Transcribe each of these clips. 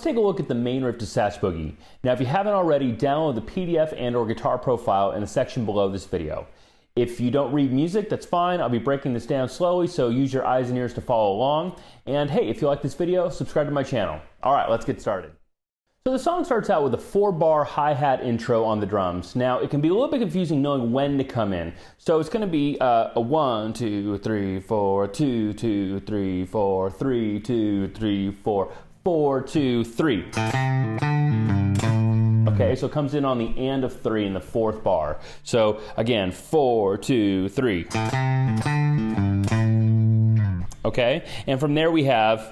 let's take a look at the main riff to Satch Boogie. Now, if you haven't already, download the PDF and/or guitar profile in the section below this video. If you don't read music, that's fine. I'll be breaking this down slowly, so use your eyes and ears to follow along. And hey, if you like this video, subscribe to my channel. All right, let's get started. So the song starts out with a 4-bar hi-hat intro on the drums. Now, it can be a little bit confusing knowing when to come in. So it's going to be a 1, 2, 3, 4, 2, 2, 3, 4, 3, 2, 3, 4, 4, 2, 3. Okay, so it comes in on the and of 3 in the 4th bar. So again, 4, 2, 3. Okay, and from there we have...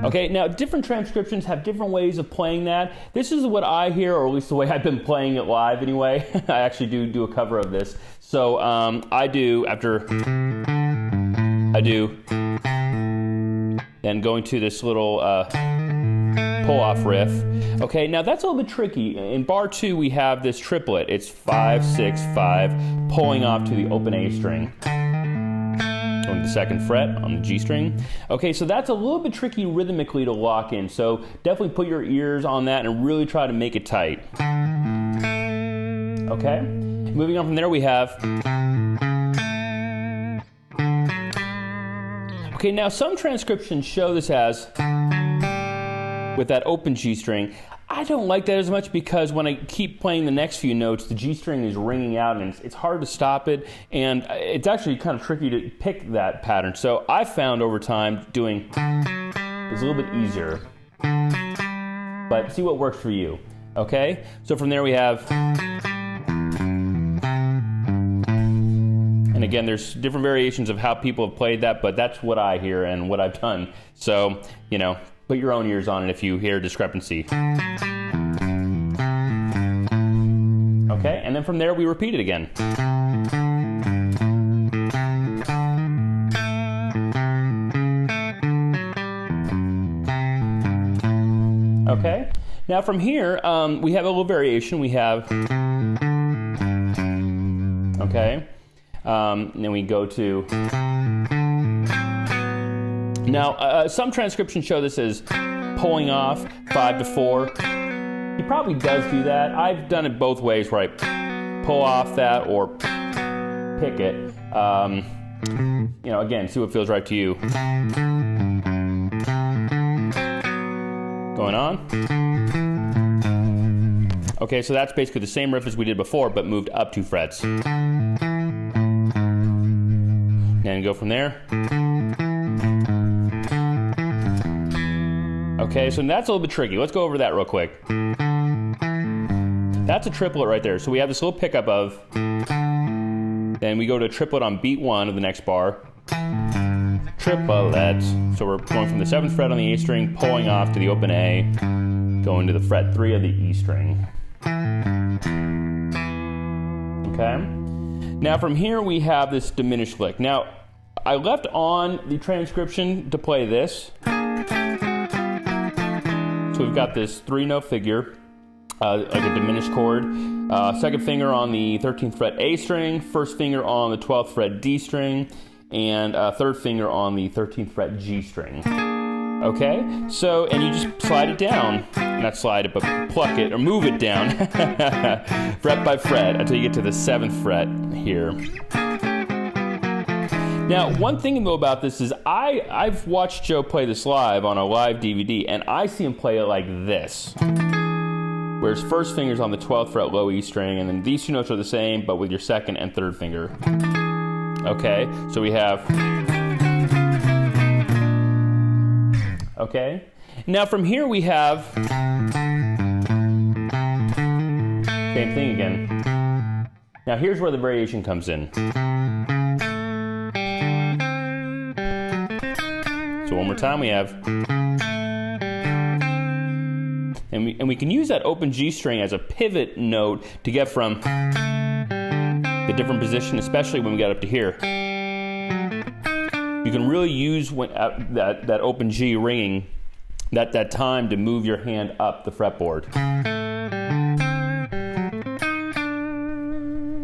Okay, now different transcriptions have different ways of playing that. This is what I hear, or at least the way I've been playing it live anyway. I actually do a cover of this. So I do, then going to this little pull-off riff. Okay, now that's a little bit tricky. In bar 2 we have this triplet. It's 5, 6, 5, pulling off to the open A string. On the 2nd fret on the G string. Okay, so that's a little bit tricky rhythmically to lock in, so definitely put your ears on that and really try to make it tight. Okay, moving on from there we have... Okay, now some transcriptions show this as with that open G string. I don't like that as much because when I keep playing the next few notes, the G string is ringing out and it's hard to stop it, and it's actually kind of tricky to pick that pattern. So I found over time doing is a little bit easier, but see what works for you. Okay, so from there we have, and again, there's different variations of how people have played that, but that's what I hear and what I've done. So, you know, put your own ears on it if you hear a discrepancy. Okay, and then from there we repeat it again. Okay, now from here we have a little variation. We have, okay, and then we go to... Now, some transcriptions show this as pulling off 5 to 4. He probably does do that. I've done it both ways, where I pull off that or pick it. You know, again, see what feels right to you. Going on. Okay, so that's basically the same riff as we did before, but moved up 2 frets. And go from there. Okay, so that's a little bit tricky. Let's go over that real quick. That's a triplet right there. So we have this little pickup of, then we go to a triplet on beat 1 of the next bar. Triplets. So we're going from the 7th fret on the A string, pulling off to the open A, going to the fret 3 of the E string. Okay. Now from here we have this diminished lick. Now, I left on the transcription to play this. So we've got this 3-note figure, like a diminished chord. 2nd finger on the 13th fret A string, 1st finger on the 12th fret D string, and 3rd finger on the 13th fret G string. Okay, so, and you just slide it down. Not slide it, but pluck it, or move it down, fret by fret, until you get to the 7th fret here. Now, one thing though about this is I've watched Joe play this live on a live DVD, and I see him play it like this. Where his 1st finger's on the 12th fret low E string, and then these 2 notes are the same, but with your 2nd and 3rd finger. Okay, so we have... Okay, now from here we have... Same thing again. Now here's where the variation comes in. So one more time we have, and we can use that open G string as a pivot note to get from the different position, especially when we get up to here. You can really use that open G ringing, that time to move your hand up the fretboard.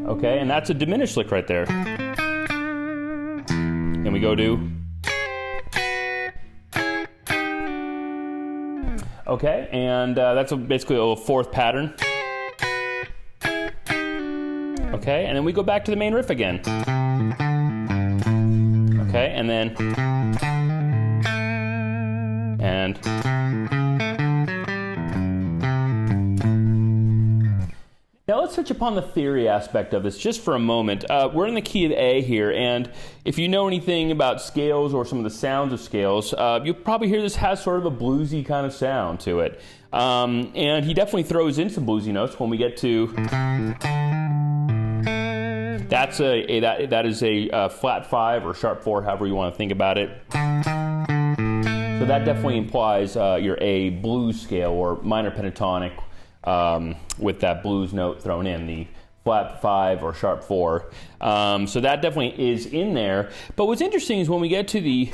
Okay, and that's a diminished lick right there. And we go to Okay, and that's basically a little fourth pattern. Okay, and then we go back to the main riff again. Okay, and then, and, now let's touch upon the theory aspect of this just for a moment. We're in the key of A here, and if you know anything about scales or some of the sounds of scales, you'll probably hear this has sort of a bluesy kind of sound to it. And he definitely throws in some bluesy notes when we get to, that is a flat 5 or sharp 4, however you want to think about it. So that definitely implies your A blues scale or minor pentatonic with that blues note thrown in, the flat 5 or sharp 4. So that definitely is in there. But what's interesting is when we get to the,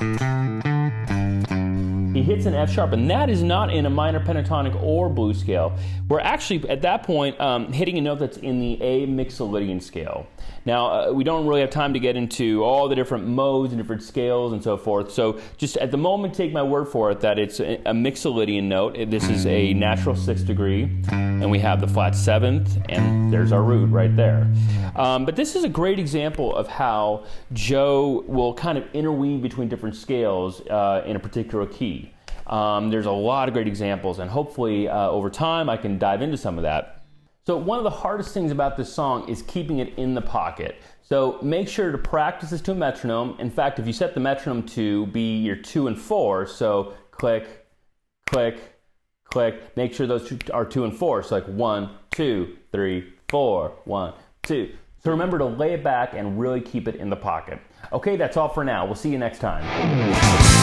he hits an F sharp, and that is not in a minor pentatonic or blues scale. We're actually, at that point, hitting a note that's in the A mixolydian scale. Now, we don't really have time to get into all the different modes and different scales and so forth, so just at the moment, take my word for it that it's a mixolydian note. This is a natural 6th degree, and we have the flat 7th, and there's our root right there. But this is a great example of how Joe will kind of interweave between different scales in a particular key. There's a lot of great examples, and hopefully over time I can dive into some of that. So one of the hardest things about this song is keeping it in the pocket. So make sure to practice this to a metronome. In fact, if you set the metronome to be your 2 and 4, so click, click, click, make sure those two are 2 and 4. So like 1, 2, 3, 4, 1, 2. So remember to lay it back and really keep it in the pocket. Okay, that's all for now. We'll see you next time.